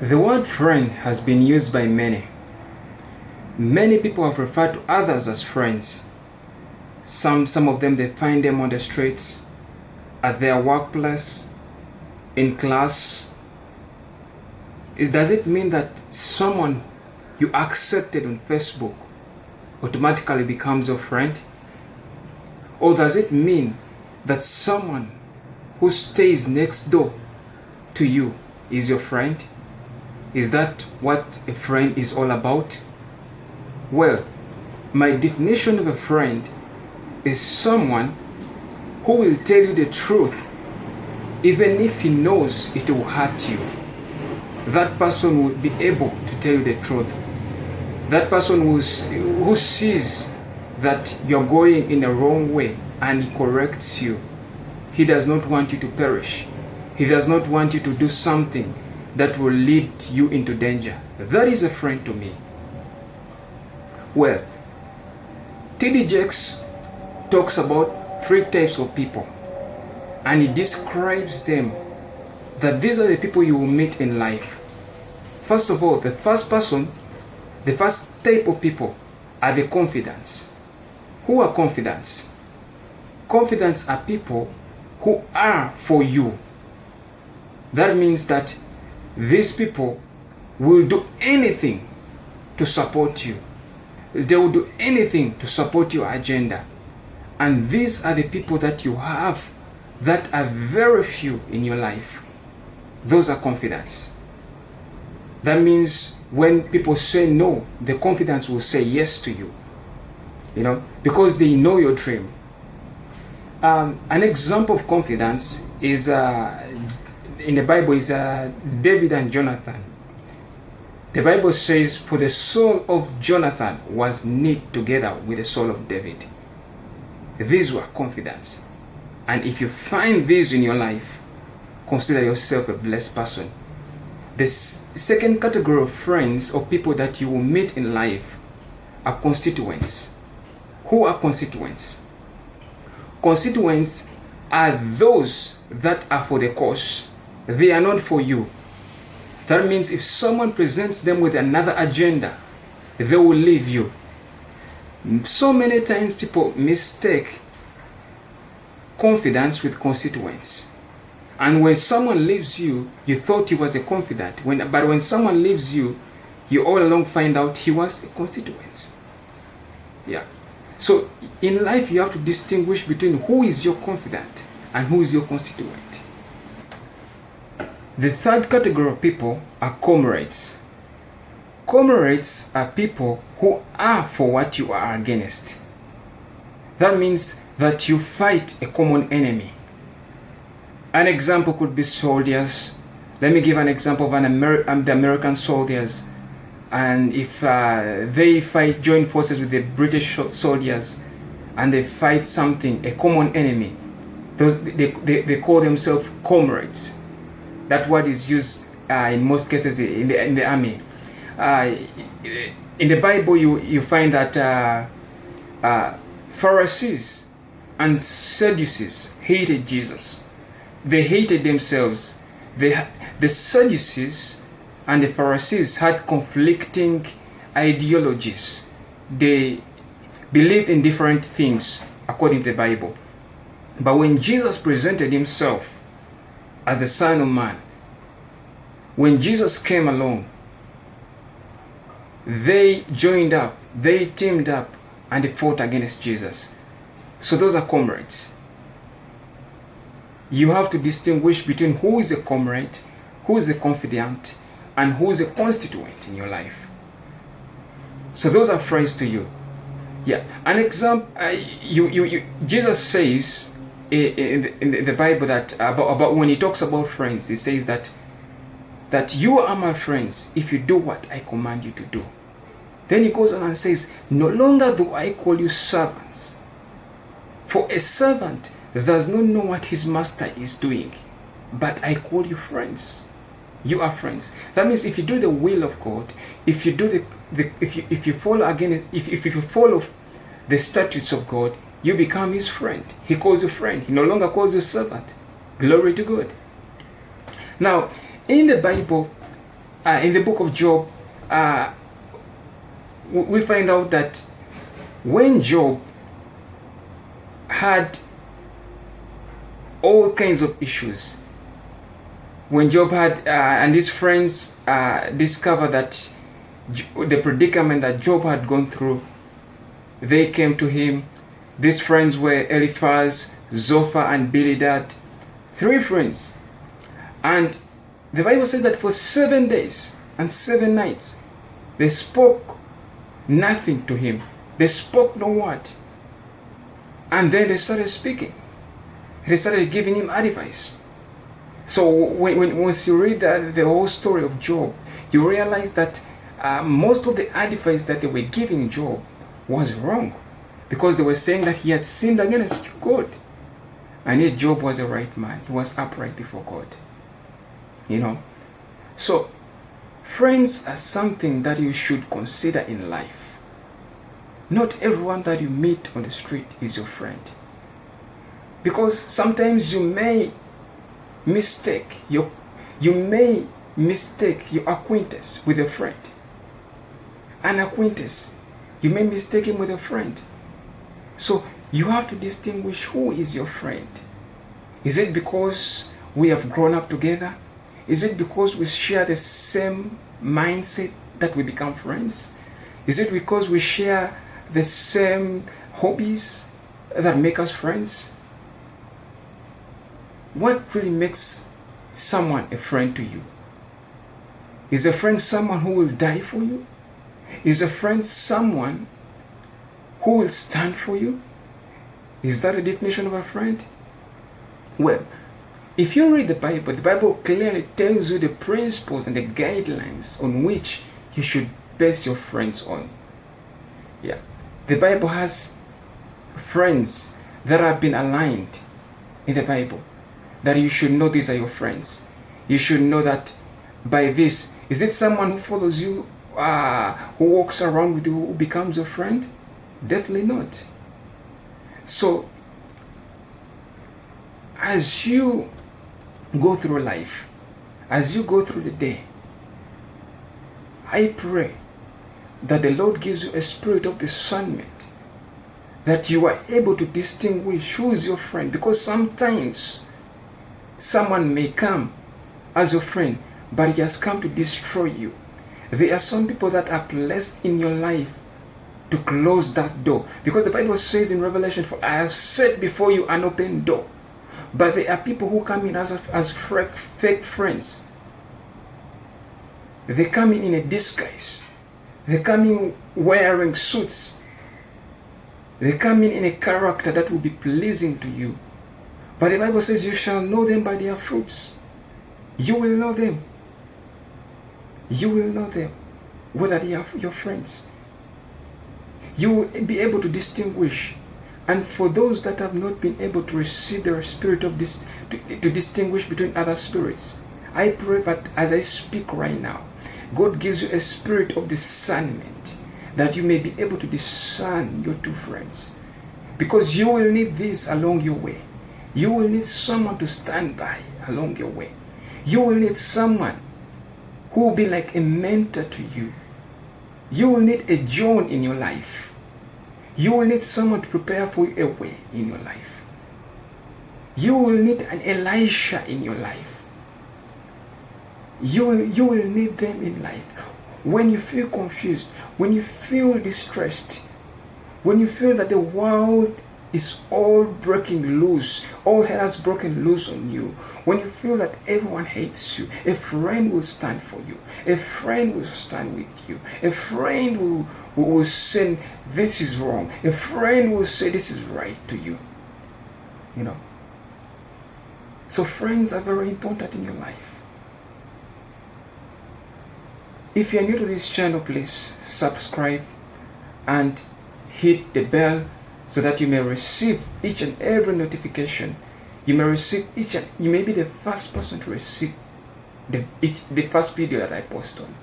The word friend has been used by many. Many people have referred to others as friends. Some of them, they find them on the streets, at their workplace, in class. Does it mean that someone you accepted on Facebook automatically becomes your friend? Or does it mean that someone who stays next door to you is your friend? Is that what a friend is all about? Well, my definition of a friend is someone who will tell you the truth even if he knows it will hurt you. That person will be able to tell you the truth. That person who sees that you're going in the wrong way and he corrects you. He does not want you to perish. He does not want you to do something that will lead you into danger. That is a friend to me. Well, T.D. Jakes talks about 3 types of people, and he describes them that these are the people you will meet in life. First of all, the first type of people are the confidants. Who are confidants? Confidants are people who are for you. That means that these people will do anything to support you. They will do anything to support your agenda. And these are the people that you have that are very few in your life. Those are confidants. That means when people say no, the confidants will say yes to you. Because they know your dream. An example of confidence is in the Bible is David and Jonathan. The Bible says, for the soul of Jonathan was knit together with the soul of David. These were confidence. And if you find these in your life, consider yourself a blessed person. The second category of friends or people that you will meet in life are constituents. Who are constituents? Constituents are those that are for the cause. They are not for you. That means if someone presents them with another agenda, they will leave you. So many times people mistake confidence with constituents. And when someone leaves you, you thought he was a confidant. But when someone leaves you, you all along find out he was a constituent. Yeah. So in life, you have to distinguish between who is your confidant and who is your constituent. The third category of people are comrades. Comrades are people who are for what you are against. That means that you fight a common enemy. An example could be soldiers. Let me give an example of the American soldiers. And if they join forces with the British soldiers and they fight something, a common enemy, they call themselves comrades. That word is used in most cases in the army. In the Bible, you find that Pharisees and Sadducees hated Jesus. They hated themselves. The Sadducees and the Pharisees had conflicting ideologies. They believed in different things according to the Bible. But when Jesus presented himself as the Son of Man, when Jesus came along, they joined up, they teamed up, and they fought against Jesus. So those are comrades. You have to distinguish between who is a comrade, who is a confidant, and who is a constituent in your life. So those are friends to you. Yeah. An example, Jesus says in the Bible that about when he talks about friends, he says that you are my friends if you do what I command you to do. Then he goes on and says, no longer do I call you servants, for a servant does not know what his master is doing, but I call you friends. You are friends. That means if you do the will of God, if you do if you follow the statutes of God, you become his friend. He calls you friend. He no longer calls you servant. Glory to God. Now, in the Bible, in the book of Job, we find out that when Job had all kinds of issues, when Job had and his friends discovered that the predicament that Job had gone through, they came to him. These friends were Eliphaz, Zophar, and Bildad, 3 friends. And the Bible says that for 7 days and 7 nights, they spoke nothing to him. They spoke no word. And then they started speaking. They started giving him advice. So once you read the whole story of Job, you realize that most of the advice that they were giving Job was wrong, because they were saying that he had sinned against God. And yet Job was a right man. He was upright before God. You know? So, friends are something that you should consider in life. Not everyone that you meet on the street is your friend. Because sometimes you may mistake your acquaintance with a friend. An acquaintance, you may mistake him with a friend. So you have to distinguish who is your friend. Is it because we have grown up together? Is it because we share the same mindset that we become friends? Is it because we share the same hobbies that make us friends? What really makes someone a friend to you? Is a friend someone who will die for you? Is a friend someone who will stand for you? Is that a definition of a friend? Well, if you read the Bible clearly tells you the principles and the guidelines on which you should base your friends on. Yeah. The Bible has friends that have been aligned in the Bible, that you should know these are your friends. You should know that by this, is it someone who follows you, who walks around with you, who becomes your friend? Definitely not. So, as you go through life, as you go through the day, I pray that the Lord gives you a spirit of discernment, that you are able to distinguish who is your friend, because sometimes someone may come as your friend, but he has come to destroy you. There are some people that are placed in your life to close that door, because the Bible says in Revelation, for I have set before you an open door. But there are people who come in as fake friends. They come in a disguise. They come in wearing suits. They come in a character that will be pleasing to you. But the Bible says you shall know them by their fruits. You will know them. You will know them, whether they are your friends. You will be able to distinguish. And for those that have not been able to receive the spirit of this, to distinguish between other spirits, I pray that as I speak right now, God gives you a spirit of discernment, that you may be able to discern your two friends. Because you will need this along your way. You will need someone to stand by along your way. You will need someone who will be like a mentor to you. You will need a John in your life. You will need someone to prepare for you a way in your life. You will need an Elisha in your life. You will need them in life. When you feel confused, when you feel distressed, when you feel that the world is all breaking loose, all hell has broken loose on you, when you feel that everyone hates you, a friend will stand for you. A friend will stand with you. A friend will say, this is wrong. A friend will say, this is right to you. You know. So friends are very important in your life. If you are new to this channel, please subscribe and hit the bell so that you may receive each and every notification. You may be the first person to receive the first video that I post on.